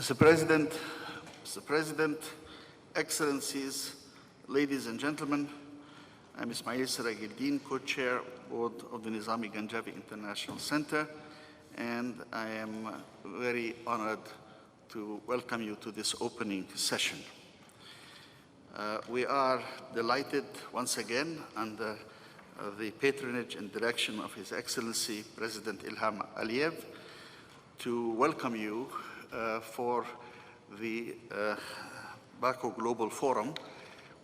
Mr. President, Excellencies, ladies and gentlemen, I'm Ismail Sirageldin, co-chair board of the Nizami Ganjavi International Center, and I am very honored to welcome you to this opening session. We are delighted once again under the patronage and direction of His Excellency President Ilham Aliev to welcome you for the Baku Global Forum,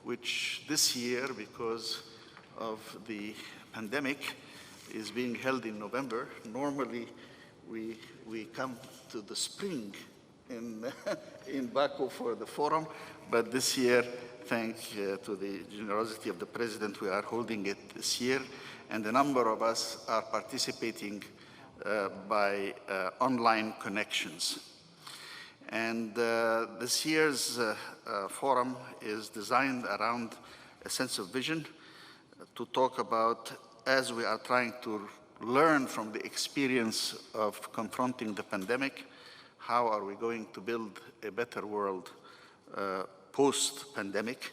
which this year, because of the pandemic, is being held in November. Normally, we come to the spring in Baku for the forum, but this year, thanks to the generosity of the President, we are holding it this year, and a number of us are participating by online connections. And this year's forum is designed around a sense of vision to talk about, as we are trying to learn from the experience of confronting the pandemic, how are we going to build a better world post-pandemic,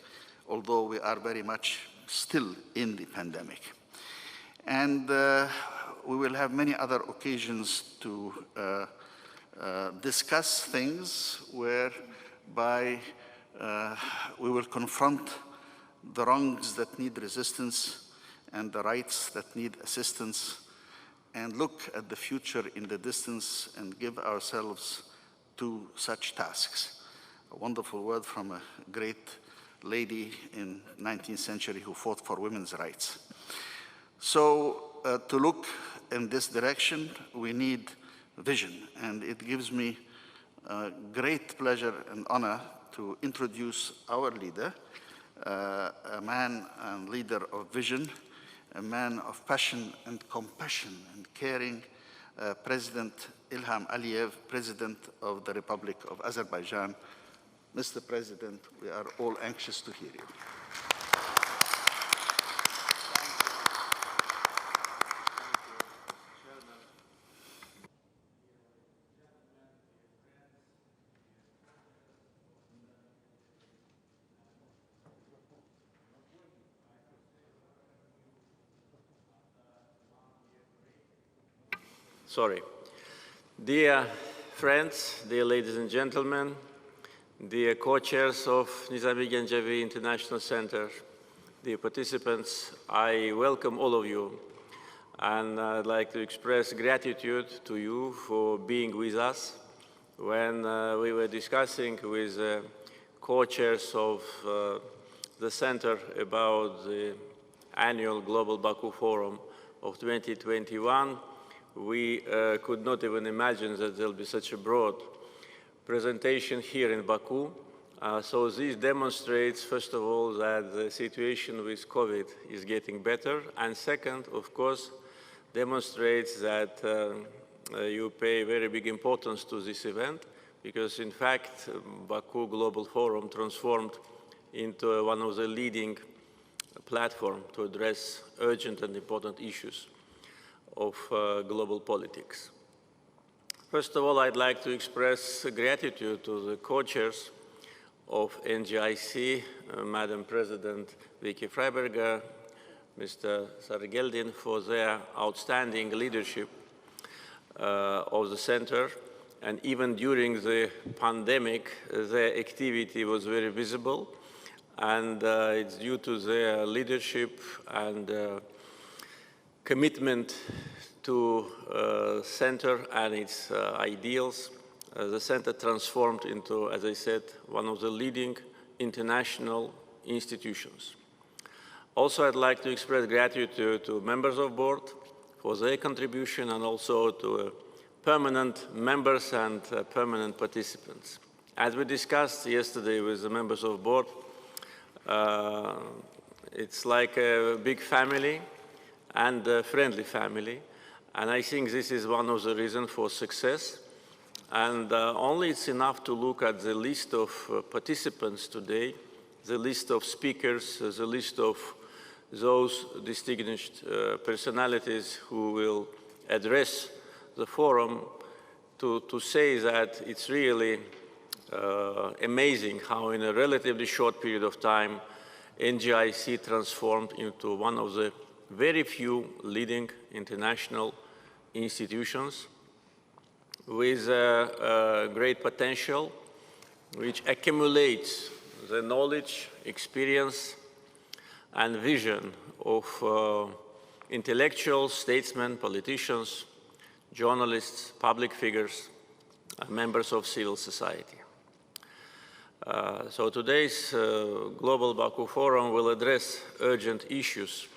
although we are very much still in the pandemic. And we will have many other occasions to discuss things whereby we will confront the wrongs that need resistance and the rights that need assistance, and look at the future in the distance and give ourselves to such tasks. A wonderful word from a great lady in the 19th century who fought for women's rights. So to look in this direction, we need vision, and it gives me great pleasure and honor to introduce our leader, a man and leader of vision, a man of passion and compassion and caring, President Ilham Aliev, President of the Republic of Azerbaijan. Mr. President, we are all anxious to hear you. Sorry. Dear friends, dear ladies and gentlemen, dear co-chairs of Nizami Ganjavi International Center, dear participants, I welcome all of you, and I'd like to express gratitude to you for being with us when we were discussing with co-chairs of the center about the annual Global Baku Forum of 2021. We could not even imagine that there'll be such a broad presentation here in Baku. So this demonstrates, first of all, that the situation with COVID is getting better, and second, of course, demonstrates that you pay very big importance to this event, because in fact, Baku Global Forum transformed into one of the leading platforms to address urgent and important issues of global politics. First of all, I'd like to express gratitude to the co-chairs of NGIC, Madam President Vicky Freiberger, Mr. Sirageldin, for their outstanding leadership of the center. And even during the pandemic, their activity was very visible. And it's due to their leadership and commitment to center and its ideals. The center transformed into, as I said, one of the leading international institutions. Also, I'd like to express gratitude to members of board for their contribution, and also to permanent members and permanent participants. As we discussed yesterday with the members of board, it's like a big family and a friendly family. And I think this is one of the reasons for success. And only it's enough to look at the list of participants today, the list of speakers, the list of those distinguished personalities who will address the forum to say that it's really amazing how in a relatively short period of time, NGIC transformed into one of the very few leading international institutions with great potential, which accumulates the knowledge, experience, and vision of intellectuals, statesmen, politicians, journalists, public figures, and members of civil society. So today's Global Baku Forum will address urgent issues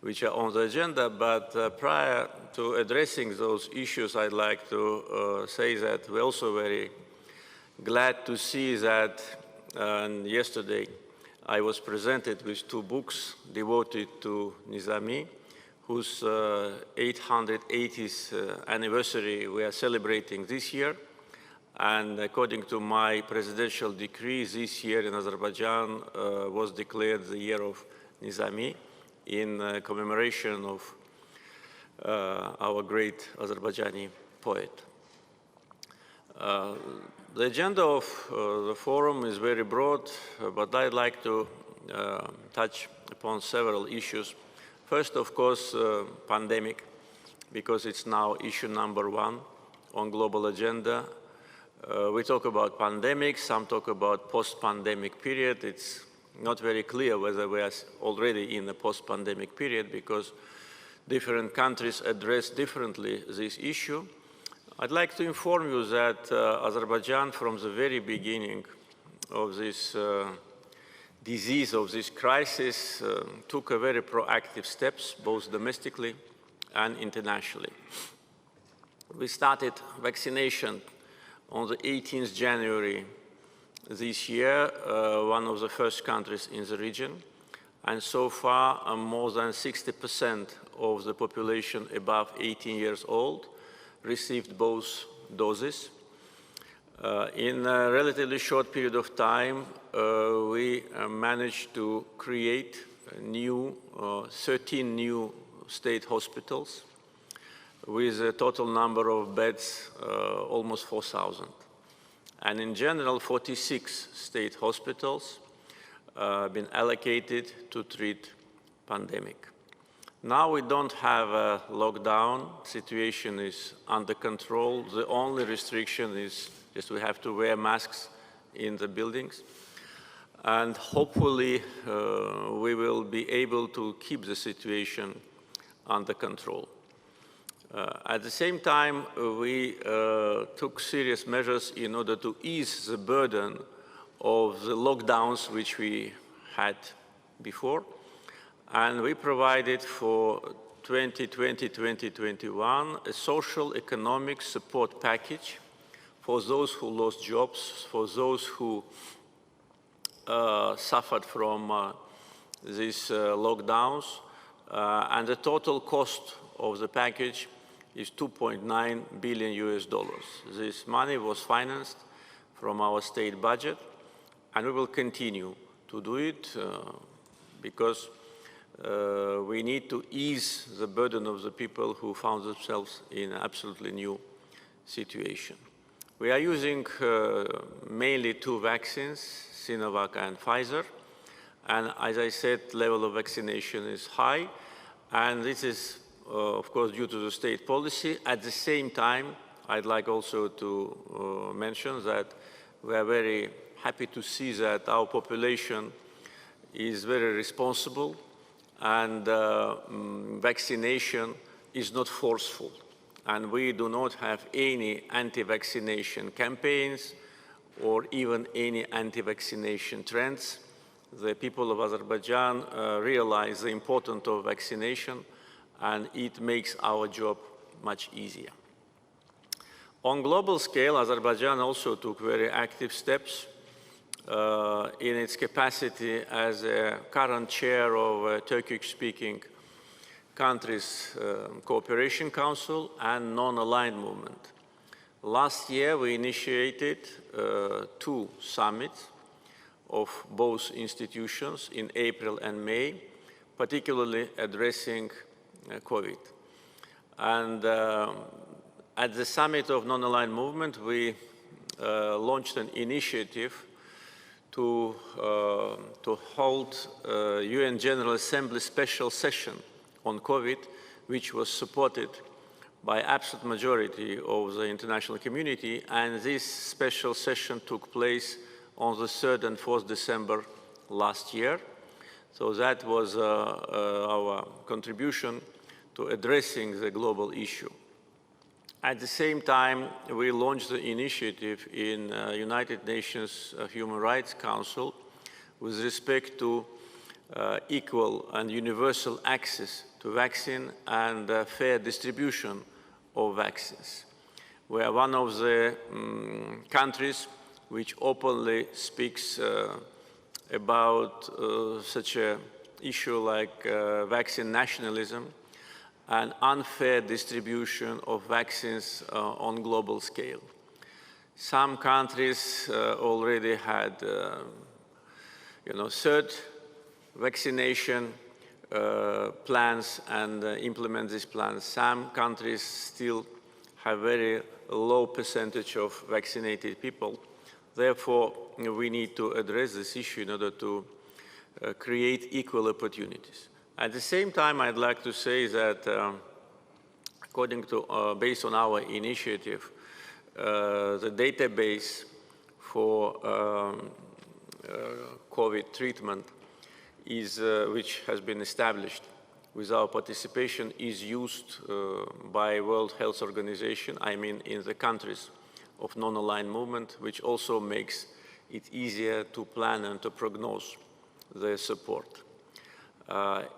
which are on the agenda, but prior to addressing those issues, I'd like to say that we're also very glad to see that yesterday I was presented with 2 books devoted to Nizami, whose 880th anniversary we are celebrating this year. And according to my presidential decree, this year in Azerbaijan was declared the year of Nizami in commemoration of our great Azerbaijani poet. The agenda of the forum is very broad, but I'd like to touch upon several issues. First, of course, pandemic, because it's now issue number 1 on global agenda. We talk about pandemic, some talk about post-pandemic period. It's not very clear whether we are already in a post-pandemic period because different countries address differently this issue. I'd like to inform you that Azerbaijan, from the very beginning of this disease, of this crisis, took a very proactive steps, both domestically and internationally. We started vaccination on the 18th January this year, one of the first countries in the region. And so far, more than 60% of the population above 18 years old received both doses. In a relatively short period of time, we managed to create 13 new state hospitals with a total number of beds almost 4,000. And in general, 46 state hospitals been allocated to treat pandemic. Now we don't have a lockdown. Situation is under control. The only restriction is just we have to wear masks in the buildings. And hopefully we will be able to keep the situation under control. At the same time, we took serious measures in order to ease the burden of the lockdowns which we had before. And we provided for 2020-2021 a social economic support package for those who lost jobs, for those who suffered from these lockdowns. And the total cost of the package is $2.9 billion. This money was financed from our state budget, and we will continue to do it because we need to ease the burden of the people who found themselves in an absolutely new situation. We are using mainly 2 vaccines, Sinovac and Pfizer, and as I said, level of vaccination is high, and this is of course due to the state policy. At the same time, I'd like also to mention that we are very happy to see that our population is very responsible, and vaccination is not forceful. And we do not have any anti-vaccination campaigns or even any anti-vaccination trends. The people of Azerbaijan realize the importance of vaccination, and it makes our job much easier. On global scale, Azerbaijan also took very active steps in its capacity as a current chair of Turkish-speaking countries' Cooperation Council and Non-Aligned Movement. Last year, we initiated 2 summits of both institutions in April and May, particularly addressing COVID. And at the summit of Non-Aligned Movement, we launched an initiative to hold UN General Assembly special session on COVID, which was supported by absolute majority of the international community, and this special session took place on the 3rd and 4th December last year. So that was our contribution to addressing the global issue. At the same time, we launched the initiative in United Nations Human Rights Council with respect to equal and universal access to vaccine and fair distribution of vaccines. We are one of the countries which openly speaks about such an issue like vaccine nationalism and unfair distribution of vaccines on global scale. Some countries already had, third vaccination plans and implement these plans. Some countries still have very low percentage of vaccinated people. Therefore, we need to address this issue in order to create equal opportunities. At the same time, I'd like to say that based on our initiative, the database for COVID treatment which has been established with our participation is used by World Health Organization, I mean in the countries of non-aligned movement, which also makes it easier to plan and to prognose their support.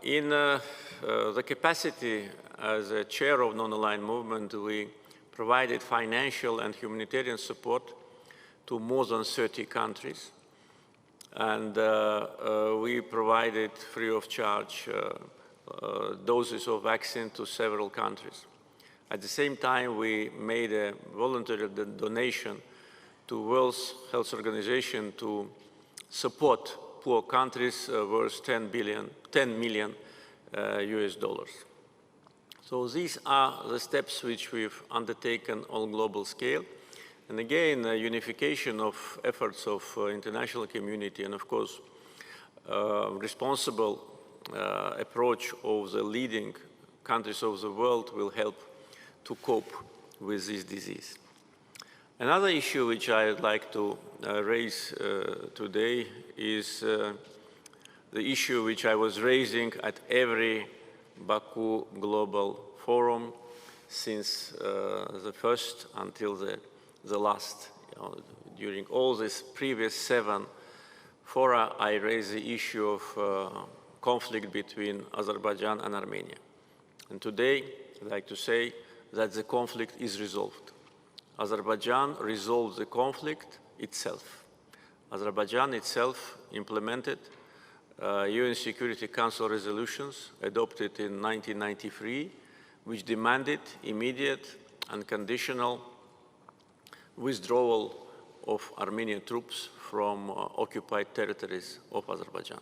In the capacity as a chair of non-aligned movement, we provided financial and humanitarian support to more than 30 countries. And we provided free of charge doses of vaccine to several countries. At the same time, we made a voluntary donation to World Health Organization to support poor countries worth $10 million US dollars. So these are the steps which we've undertaken on global scale. And again, unification of efforts of international community and of course, responsible approach of the leading countries of the world will help to cope with this disease. Another issue which I would like to raise today is the issue which I was raising at every Baku Global Forum since the first until the last. During all these previous 7 fora, I raised the issue of conflict between Azerbaijan and Armenia. And today, I'd like to say that the conflict is resolved. Azerbaijan resolved the conflict itself. Azerbaijan itself implemented UN Security Council resolutions adopted in 1993, which demanded immediate and conditional withdrawal of Armenian troops from occupied territories of Azerbaijan.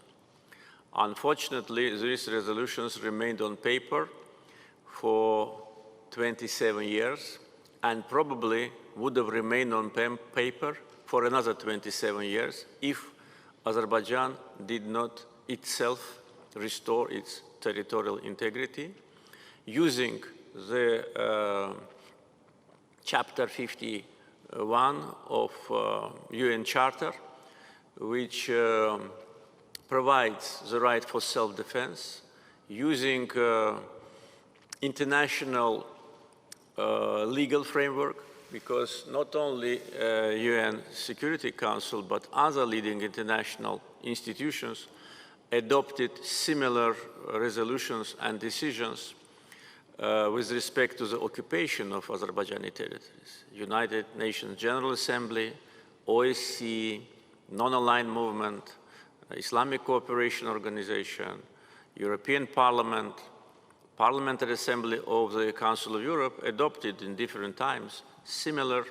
Unfortunately, these resolutions remained on paper for 27 years and probably would have remained on paper for another 27 years if Azerbaijan did not itself restore its territorial integrity using the Chapter 51 of UN Charter, which provides the right for self-defense, using international legal framework, because not only UN Security Council, but other leading international institutions adopted similar resolutions and decisions with respect to the occupation of Azerbaijani territories. United Nations General Assembly, OSCE, Non-Aligned Movement, Islamic Cooperation Organization, European Parliament, Parliamentary Assembly of the Council of Europe adopted in different times similar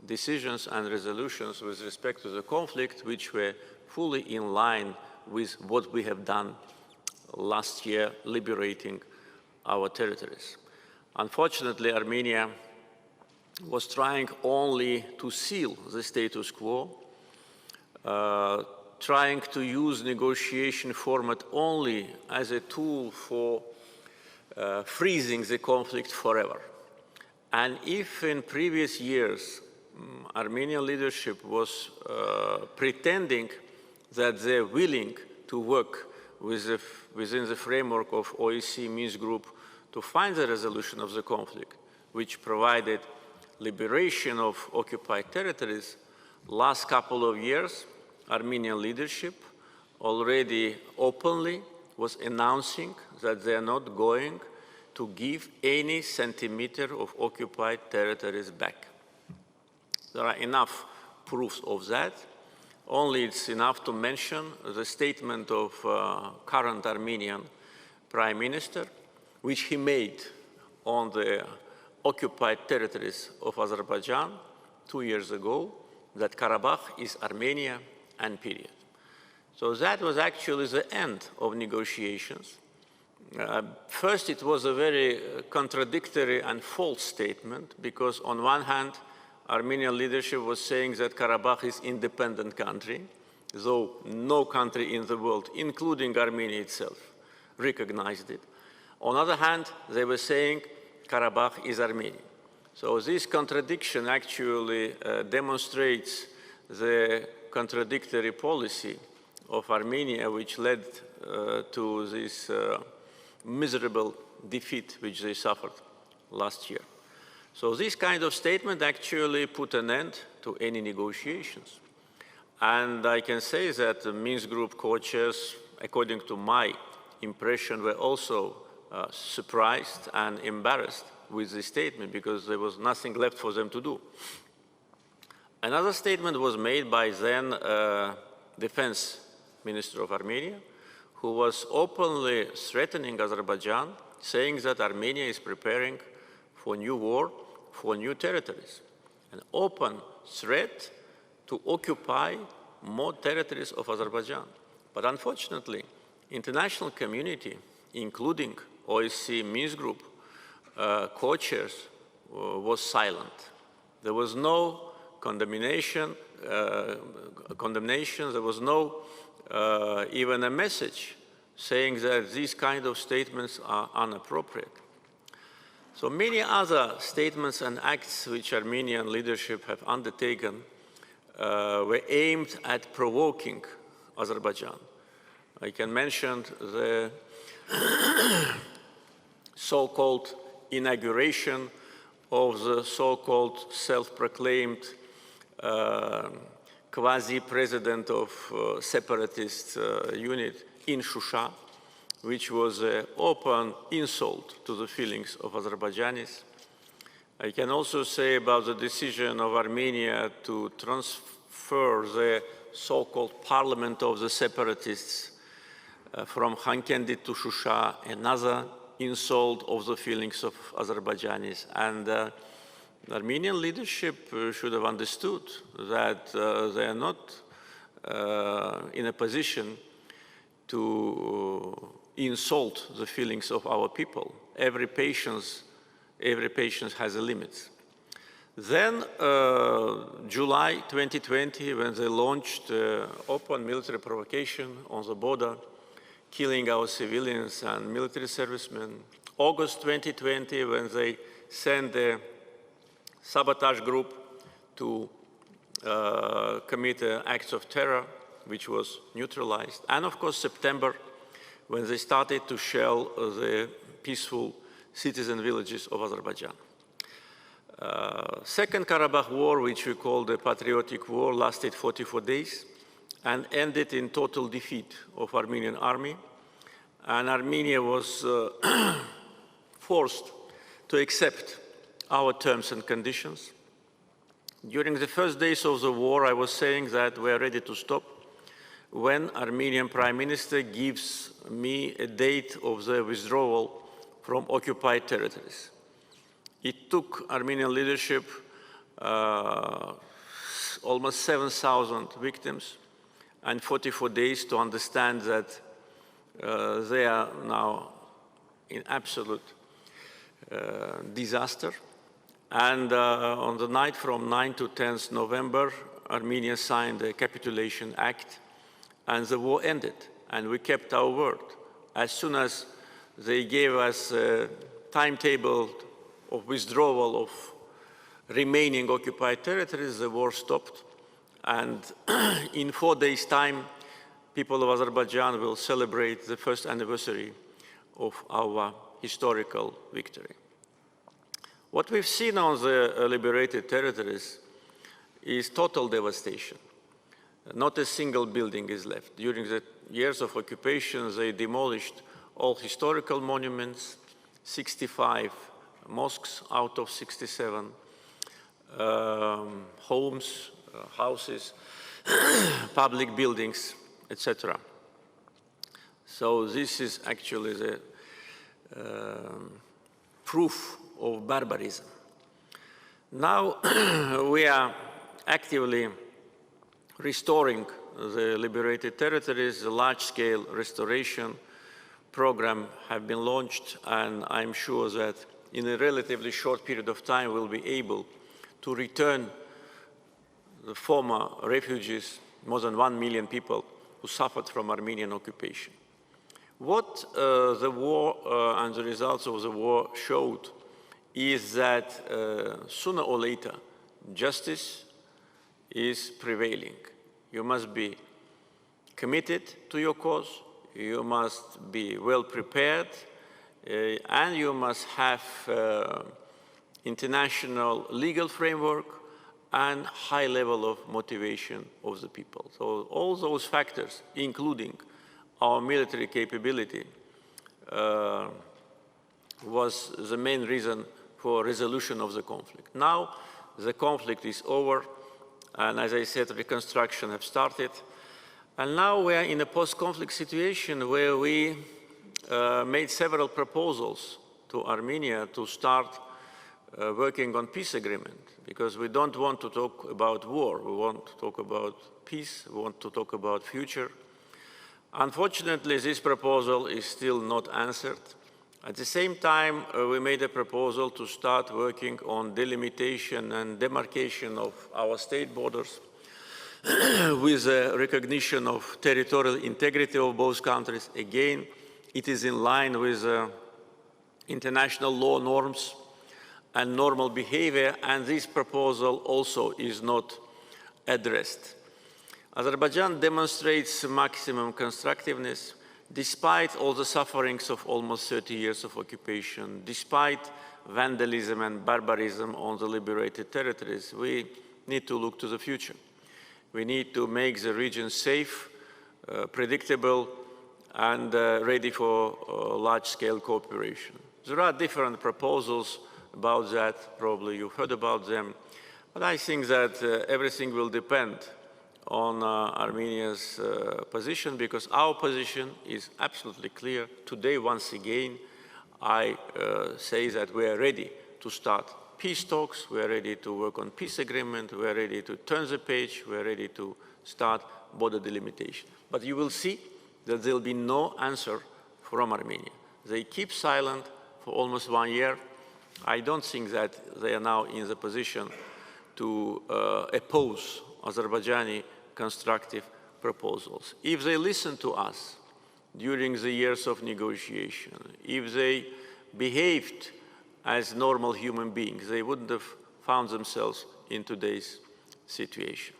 decisions and resolutions with respect to the conflict, which were fully in line with what we have done last year, liberating our territories. Unfortunately, Armenia was trying only to seal the status quo, trying to use negotiation format only as a tool for freezing the conflict forever. And if in previous years Armenian leadership was pretending that they're willing to work within the framework of OSCE Minsk Group to find the resolution of the conflict, which provided liberation of occupied territories, last couple of years, Armenian leadership already openly was announcing that they are not going to give any centimeter of occupied territories back. There are enough proofs of that. Only it's enough to mention the statement of current Armenian Prime Minister, which he made on the occupied territories of Azerbaijan 2 years ago, that Karabakh is Armenia and period. So that was actually the end of negotiations. First, it was a very contradictory and false statement, because on one hand, Armenian leadership was saying that Karabakh is an independent country, though no country in the world, including Armenia itself, recognized it. On the other hand, they were saying Karabakh is Armenian. So this contradiction actually demonstrates the contradictory policy of Armenia, which led to this miserable defeat which they suffered last year. So this kind of statement actually put an end to any negotiations. And I can say that the Minsk Group co-chairs, according to my impression, were also surprised and embarrassed with this statement, because there was nothing left for them to do. Another statement was made by then Defense Minister of Armenia, who was openly threatening Azerbaijan, saying that Armenia is preparing for new war, for new territories, an open threat to occupy more territories of Azerbaijan. But unfortunately, international community, including OSCE Minsk Group co-chairs, was silent. There was no condemnation, there was no even a message saying that these kind of statements are inappropriate. So many other statements and acts which Armenian leadership have undertaken were aimed at provoking Azerbaijan. I can mention the so-called inauguration of the so-called self-proclaimed quasi-president of separatist unit in Shusha, which was an open insult to the feelings of Azerbaijanis. I can also say about the decision of Armenia to transfer the so-called parliament of the separatists from Khankendi to Shusha, another insult of the feelings of Azerbaijanis. And the Armenian leadership should have understood that they are not in a position to insult the feelings of our people. Every patience has a limit. Then, July 2020, when they launched open military provocation on the border, killing our civilians and military servicemen. August 2020, when they sent the sabotage group to commit acts of terror, which was neutralized. And of course, September, when they started to shell the peaceful citizen villages of Azerbaijan. Second Karabakh War, which we call the Patriotic War, lasted 44 days and ended in total defeat of Armenian army. And Armenia was forced to accept our terms and conditions. During the first days of the war, I was saying that we are ready to stop when Armenian Prime Minister gives me a date of the withdrawal from occupied territories. It took Armenian leadership almost 7,000 victims and 44 days to understand that they are now in absolute disaster. And on the night from 9 to 10th November, Armenia signed the Capitulation Act, and the war ended. And we kept our word. As soon as they gave us a timetable of withdrawal of remaining occupied territories, the war stopped. And in 4 days' time, people of Azerbaijan will celebrate the first anniversary of our historical victory. What we've seen on the liberated territories is total devastation. Not a single building is left. During the years of occupation, they demolished all historical monuments, 65 mosques out of 67, homes, houses, public buildings, etc. So this is actually the proof of barbarism. Now we are actively restoring the liberated territories. The large-scale restoration program have been launched, and I'm sure that in a relatively short period of time we'll be able to return the former refugees, more than 1 million people who suffered from Armenian occupation. What the war and the results of the war showed is that sooner or later justice is prevailing. You must be committed to your cause, you must be well prepared, and you must have international legal framework and high level of motivation of the people. So all those factors, including our military capability, was the main reason for resolution of the conflict. Now the conflict is over, and as I said, reconstruction has started. And now we are in a post-conflict situation where we made several proposals to Armenia to start working on peace agreement, because we don't want to talk about war. We want to talk about peace. We want to talk about future. Unfortunately, this proposal is still not answered. At the same time, we made a proposal to start working on delimitation and demarcation of our state borders with a recognition of territorial integrity of both countries. Again, it is in line with international law norms and normal behavior, and this proposal also is not addressed. Azerbaijan demonstrates maximum constructiveness despite all the sufferings of almost 30 years of occupation, despite vandalism and barbarism on the liberated territories. We need to look to the future. We need to make the region safe, predictable, and ready for large-scale cooperation. There are different proposals about that. Probably you've heard about them. But I think that everything will depend on Armenia's position, because our position is absolutely clear. Today, once again, I say that we are ready to start peace talks, we are ready to work on peace agreement, we are ready to turn the page, we are ready to start border delimitation. But you will see that there will be no answer from Armenia. They keep silent for almost 1 year. I don't think that they are now in the position to oppose Azerbaijani constructive proposals. If they listened to us during the years of negotiation, if they behaved as normal human beings, they wouldn't have found themselves in today's situation.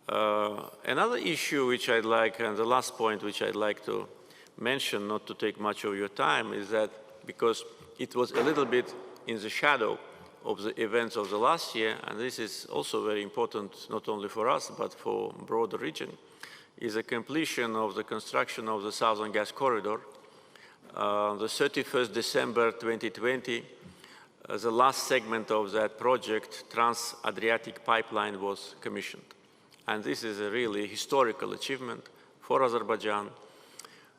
Another issue which I'd like, and the last point which I'd like to mention, not to take much of your time, is that because it was a little bit in the shadow of the events of the last year, and this is also very important not only for us but for the broader region, is the completion of the construction of the Southern Gas Corridor. The 31st December 2020, the last segment of that project, Trans-Adriatic Pipeline, was commissioned. And this is a really historical achievement for Azerbaijan,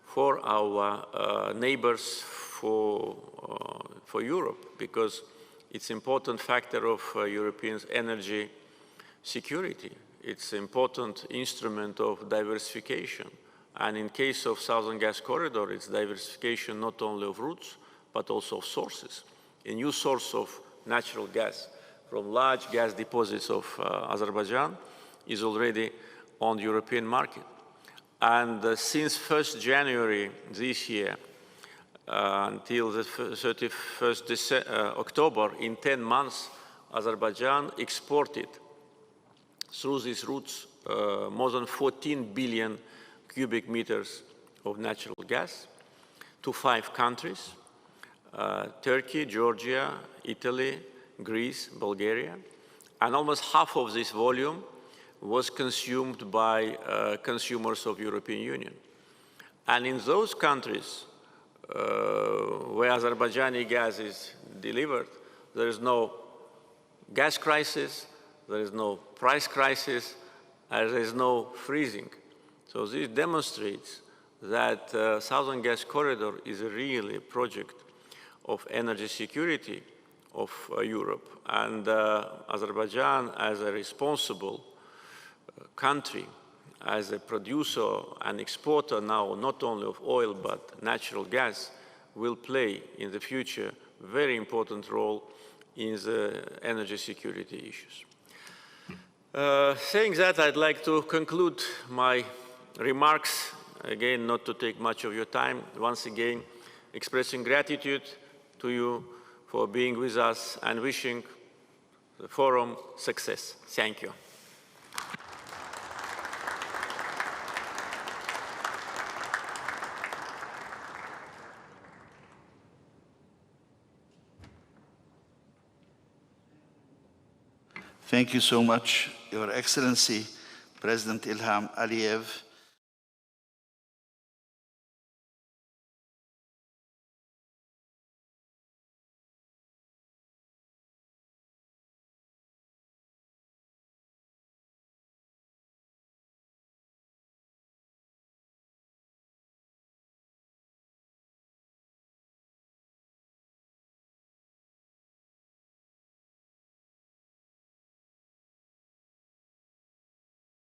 for our neighbors, for Europe, because it's an important factor of European energy security. It's an important instrument of diversification. And in case of Southern Gas Corridor, it's diversification not only of routes, but also of sources. a new source of natural gas from large gas deposits of Azerbaijan is already on the European market. And since 1st January this year until the 31st October, in 10 months, Azerbaijan exported through these routes more than 14 billion cubic meters of natural gas to 5 countries, Turkey, Georgia, Italy, Greece, Bulgaria, and almost half of this volume was consumed by consumers of European Union. And in those countries where Azerbaijani gas is delivered, there is no gas crisis, there is no price crisis, and there is no freezing. So this demonstrates that Southern Gas Corridor is really a project of energy security of Europe. And Azerbaijan, as a responsible country, as a producer and exporter now not only of oil but natural gas, will play in the future a very important role in the energy security issues. Saying that, I'd like to conclude my remarks, again, not to take much of your time, once again expressing gratitude to you for being with us and wishing the forum success. Thank you. Thank you so much, Your Excellency, President Ilham Aliev.